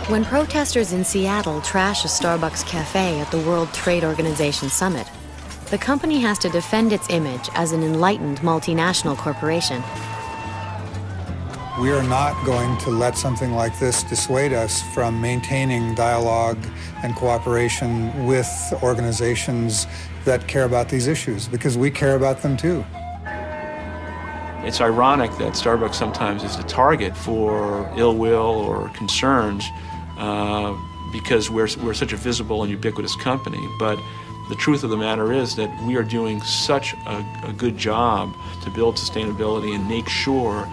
When protesters in Seattle trash a Starbucks cafe at the World Trade Organization summit, the company has to defend its image as an enlightened multinational corporation. We are not going to let something like this dissuade us from maintaining dialogue and cooperation with organizations that care about these issues, because we care about them too. It's ironic that Starbucks sometimes is the target for ill will or concerns because we're such a visible and ubiquitous company. But the truth of the matter is that we are doing such a good job to build sustainability and make sure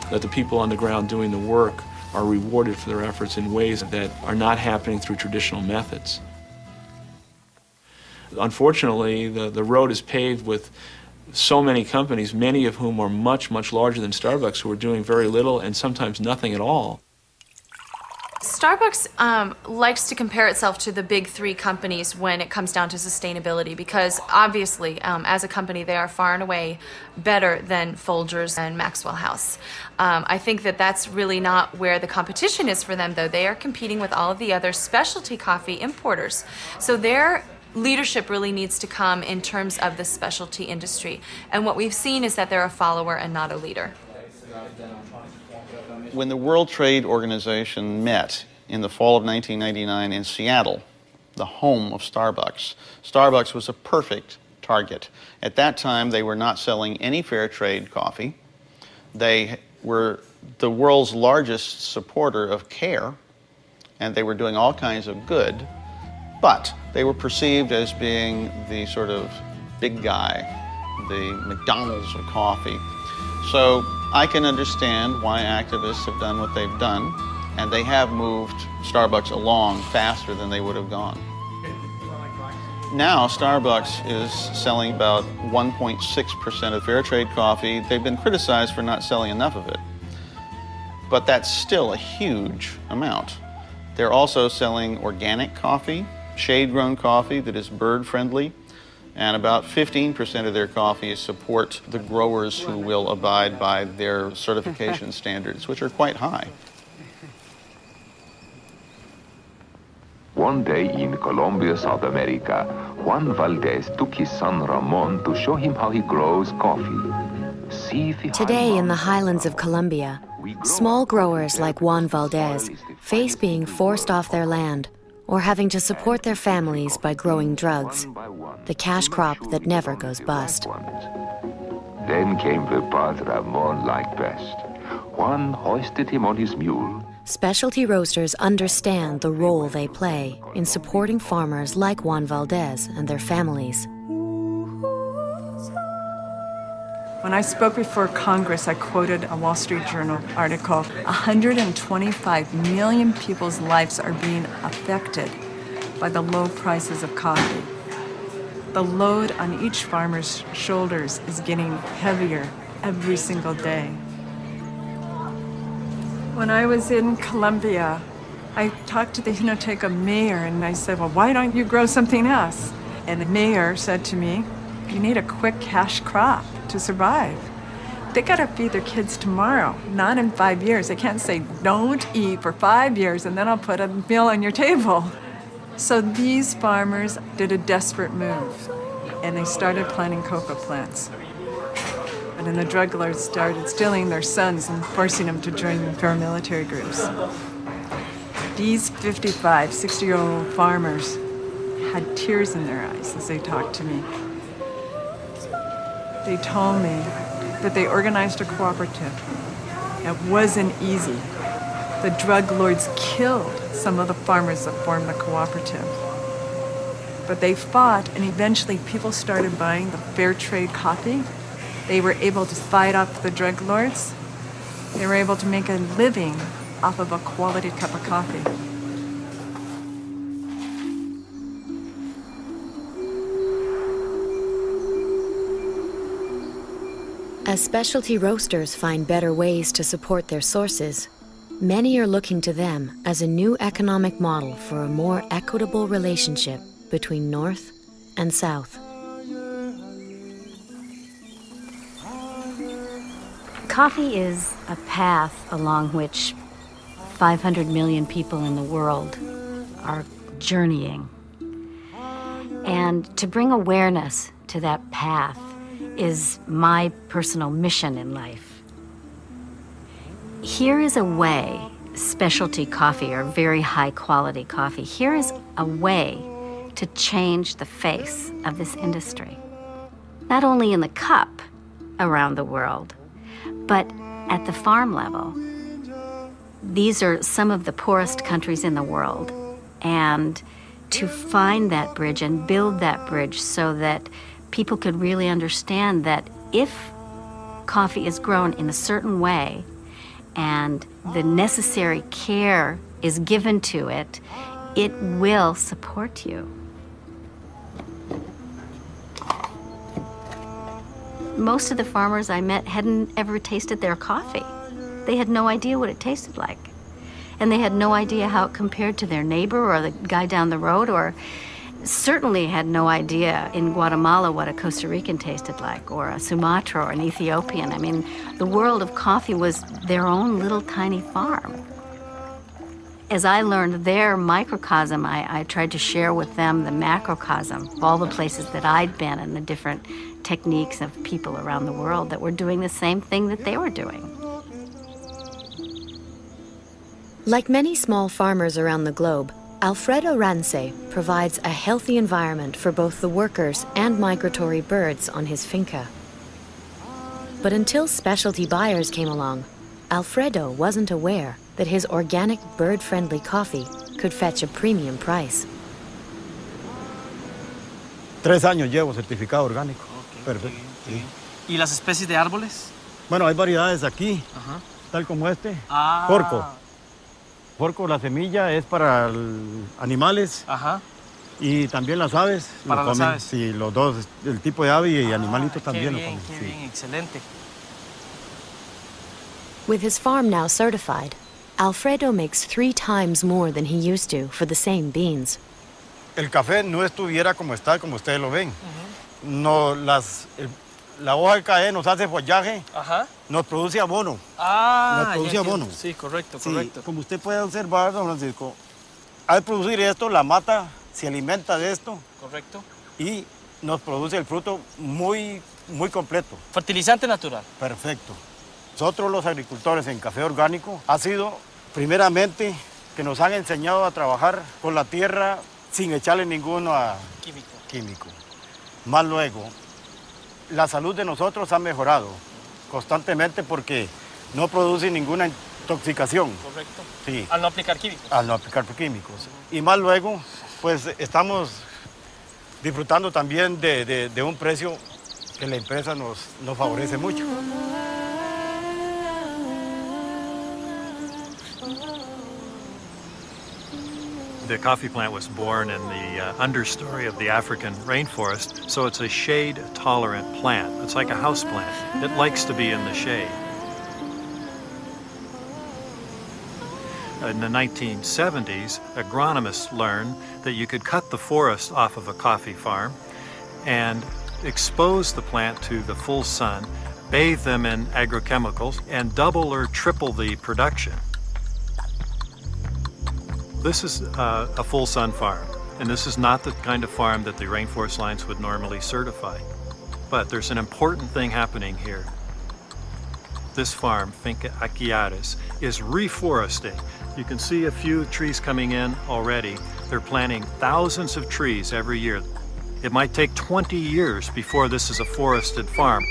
that the people on the ground doing the work are rewarded for their efforts in ways that are not happening through traditional methods. Unfortunately, the road is paved with so many companies, many of whom are much, much larger than Starbucks, who are doing very little and sometimes nothing at all. Starbucks likes to compare itself to the big three companies when it comes down to sustainability because obviously, as a company, they are far and away better than Folgers and Maxwell House. I think that that's really not where the competition is for them, though. They are competing with all of the other specialty coffee importers. So their leadership really needs to come in terms of the specialty industry. And what we've seen is that they're a follower and not a leader. When the World Trade Organization met in the fall of 1999 in Seattle, the home of Starbucks, Starbucks was a perfect target. At that time, they were not selling any fair trade coffee. They were the world's largest supporter of care, and they were doing all kinds of good, but they were perceived as being the sort of big guy, the McDonald's of coffee. So I can understand why activists have done what they've done, and they have moved Starbucks along faster than they would have gone. Now Starbucks is selling about 1.6% of fair trade coffee. They've been criticized for not selling enough of it, but that's still a huge amount. They're also selling organic coffee, shade-grown coffee that is bird-friendly, and about 15% of their coffee support the growers who will abide by their certification standards, which are quite high. One day in Colombia, South America, Juan Valdez took his son Ramon to show him how he grows coffee. Today in the highlands of Colombia, small growers like Juan Valdez face being forced off their land or having to support their families by growing drugs, the cash crop that never goes bust. Then came the part Ramon liked best. Juan hoisted him on his mule. Specialty roasters understand the role they play in supporting farmers like Juan Valdez and their families. When I spoke before Congress, I quoted a Wall Street Journal article. 125 million people's lives are being affected by the low prices of coffee. The load on each farmer's shoulders is getting heavier every single day. When I was in Colombia, I talked to the Hinoteca mayor and I said, well, why don't you grow something else? And the mayor said to me, you need a quick cash crop to survive. They gotta feed their kids tomorrow, not in 5 years. They can't say, don't eat for 5 years and then I'll put a meal on your table. So these farmers did a desperate move and they started planting cocoa plants. And then the drug lords started stealing their sons and forcing them to join paramilitary groups. These 55, 60-year-old farmers had tears in their eyes as they talked to me. They told me that they organized a cooperative. It wasn't easy. The drug lords killed some of the farmers that formed the cooperative. But they fought, and eventually people started buying the fair trade coffee. They were able to fight off the drug lords. They were able to make a living off of a quality cup of coffee. As specialty roasters find better ways to support their sources, many are looking to them as a new economic model for a more equitable relationship between North and South. Coffee is a path along which 500 million people in the world are journeying. And to bring awareness to that path is my personal mission in life. Here is a way, specialty coffee or very high quality coffee, here is a way to change the face of this industry. Not only in the cup around the world, but at the farm level. These are some of the poorest countries in the world, and to find that bridge and build that bridge so that people could really understand that if coffee is grown in a certain way and the necessary care is given to it, it will support you. Most of the farmers I met hadn't ever tasted their coffee. They had no idea what it tasted like. And they had no idea how it compared to their neighbor or the guy down the road, or certainly had no idea in Guatemala what a Costa Rican tasted like, or a Sumatra or an Ethiopian. I mean, the world of coffee was their own little tiny farm. As I learned their microcosm, I tried to share with them the macrocosm, all the places that I'd been and the different techniques of people around the world that were doing the same thing that they were doing. Like many small farmers around the globe, Alfredo Rance provides a healthy environment for both the workers and migratory birds on his finca. But until specialty buyers came along, Alfredo wasn't aware that his organic bird-friendly coffee could fetch a premium price. 3 años llevo certificado orgánico. Okay, perfecto. Sí. ¿Y las especies de árboles? Bueno, hay variedades aquí, tal como este. Porco. Porco, la semilla es para animales. Y también las aves. Para las aves. Sí, los dos, el tipo de ave y animalitos también. Qué bien, qué bien, excelente. With his farm now certified, Alfredo makes 3 times more than he used to for the same beans. El café no estuviera como está, como ustedes lo ven. No, la hoja de café nos hace follaje, nos produce abono. Nos produce abono. Sí, correcto, sí, correcto. Como usted puede observar, don Francisco, al producir esto, la mata se alimenta de esto. Correcto. Y nos produce el fruto muy completo. Fertilizante natural. Perfecto. Nosotros los agricultores en café orgánico ha sido primeramente que nos han enseñado a trabajar con la tierra sin echarle ningún químico. Más luego, la salud de nosotros ha mejorado constantemente porque no produce ninguna intoxicación. Correcto. Sí. Al no aplicar químicos. Al no aplicar químicos. Y más luego, pues estamos disfrutando también de un precio que la empresa nos favorece mucho. The coffee plant was born in the understory of the African rainforest, so it's a shade-tolerant plant. It's like a house plant. It likes to be in the shade. In the 1970s, agronomists learned that you could cut the forest off of a coffee farm and expose the plant to the full sun, bathe them in agrochemicals, and double or triple the production. This is a full sun farm, and this is not the kind of farm that the Rainforest Alliance would normally certify. But there's an important thing happening here. This farm, Finca Aquiares, is reforesting. You can see a few trees coming in already. They're planting thousands of trees every year. It might take 20 years before this is a forested farm.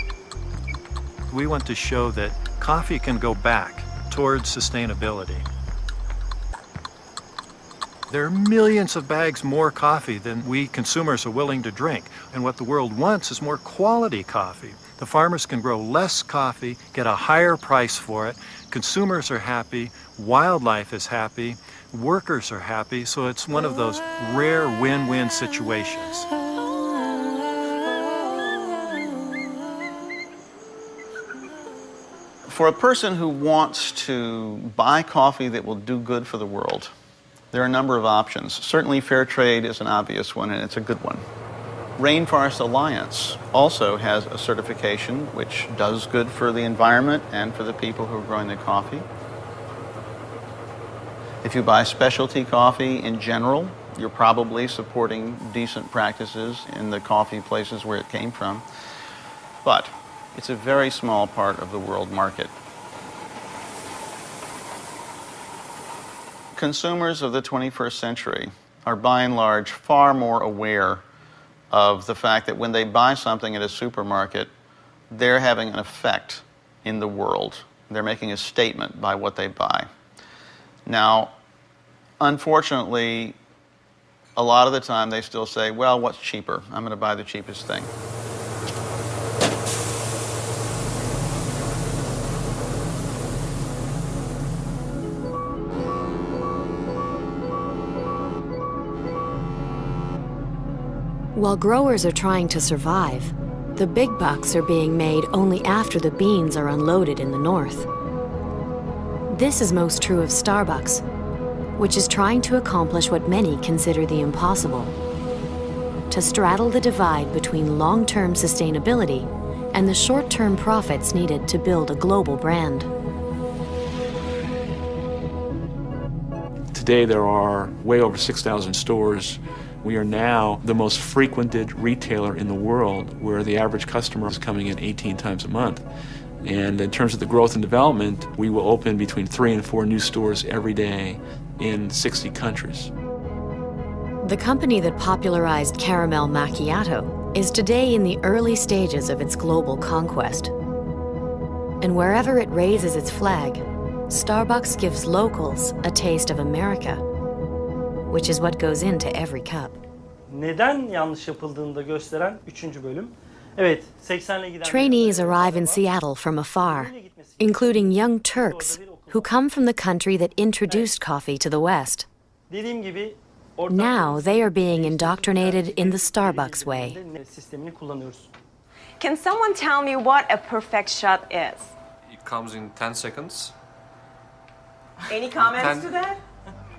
We want to show that coffee can go back towards sustainability. There are millions of bags more coffee than we consumers are willing to drink. And what the world wants is more quality coffee. The farmers can grow less coffee, get a higher price for it. Consumers are happy, wildlife is happy, workers are happy. So it's one of those rare win-win situations. For a person who wants to buy coffee that will do good for the world, there are a number of options. Certainly fair trade is an obvious one, and it's a good one. Rainforest Alliance also has a certification which does good for the environment and for the people who are growing the coffee. If you buy specialty coffee in general, you're probably supporting decent practices in the coffee places where it came from. But it's a very small part of the world market. Consumers of the 21st century are by and large far more aware of the fact that when they buy something at a supermarket, they're having an effect in the world. They're making a statement by what they buy. Now, unfortunately, a lot of the time they still say, well, what's cheaper? I'm going to buy the cheapest thing. While growers are trying to survive, the big bucks are being made only after the beans are unloaded in the north. This is most true of Starbucks, which is trying to accomplish what many consider the impossible: to straddle the divide between long-term sustainability and the short-term profits needed to build a global brand. Today there are way over 6,000 stores. We are now the most frequented retailer in the world, where the average customer is coming in 18 times a month. And in terms of the growth and development, we will open between 3 and 4 new stores every day in 60 countries. The company that popularized caramel macchiato is today in the early stages of its global conquest. And wherever it raises its flag, Starbucks gives locals a taste of America, which is what goes into every cup. Neden yanlış yapıldığını da gösteren 3. bölüm. Evet, 80'le giden Trainees arrive in Seattle from afar, including young Turks who come from the country that introduced coffee to the West. Dediğim gibi Now they are being indoctrinated in the Starbucks way. sistemini kullanıyoruz. Can someone tell me what a perfect shot is? It comes in 10 seconds. Any comments to that?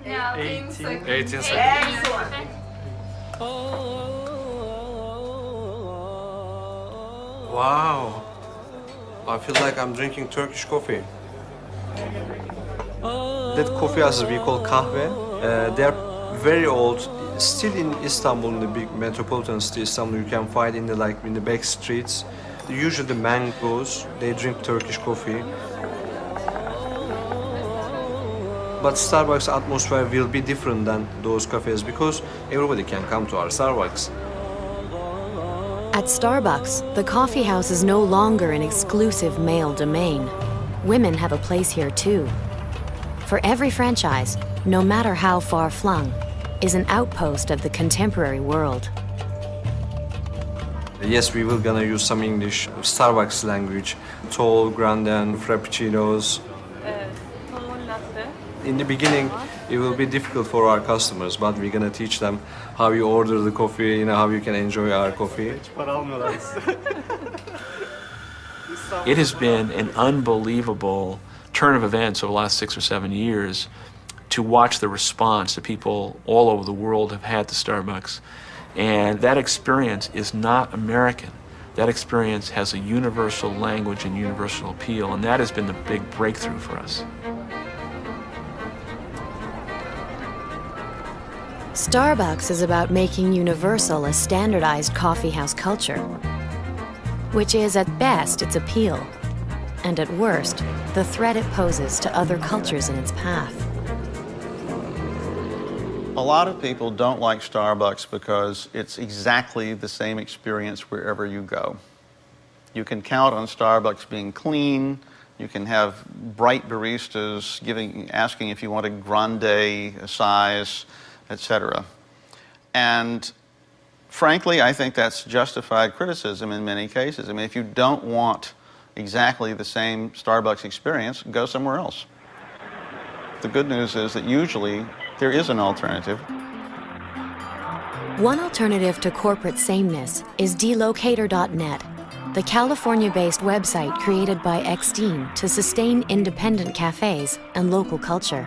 Yeah, 18 seconds. 18 seconds. Excellent. Wow. I feel like I'm drinking Turkish coffee. That coffee houses we call kahve, they're very old. Still in Istanbul, in the big metropolitan city Istanbul, you can find in the back streets. Usually the man goes, they drink Turkish coffee. But Starbucks atmosphere will be different than those cafes because everybody can come to our Starbucks. At Starbucks, the coffee house is no longer an exclusive male domain. Women have a place here too. For every franchise, no matter how far-flung, is an outpost of the contemporary world. Yes, we will gonna use some English, Starbucks language, tall, grande, and frappuccinos. In the beginning, it will be difficult for our customers, but we're gonna teach them how you order the coffee, how you can enjoy our coffee. It has been an unbelievable turn of events over the last 6 or 7 years to watch the response that people all over the world have had to Starbucks. And that experience is not American. That experience has a universal language and universal appeal, and that has been the big breakthrough for us. Starbucks is about making universal a standardized coffeehouse culture, which is at best its appeal, and at worst, the threat it poses to other cultures in its path. A lot of people don't like Starbucks because it's exactly the same experience wherever you go. You can count on Starbucks being clean. You can have bright baristas asking if you want a grande size, etc. And frankly, I think that's justified criticism in many cases. I mean, if you don't want exactly the same Starbucks experience, go somewhere else. The good news is that usually there is an alternative. One alternative to corporate sameness is Delocator.net, the California-based website created by Extine to sustain independent cafes and local culture.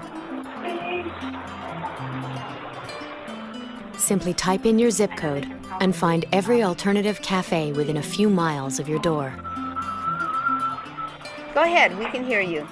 Simply type in your zip code and find every alternative cafe within a few miles of your door. Go ahead, we can hear you.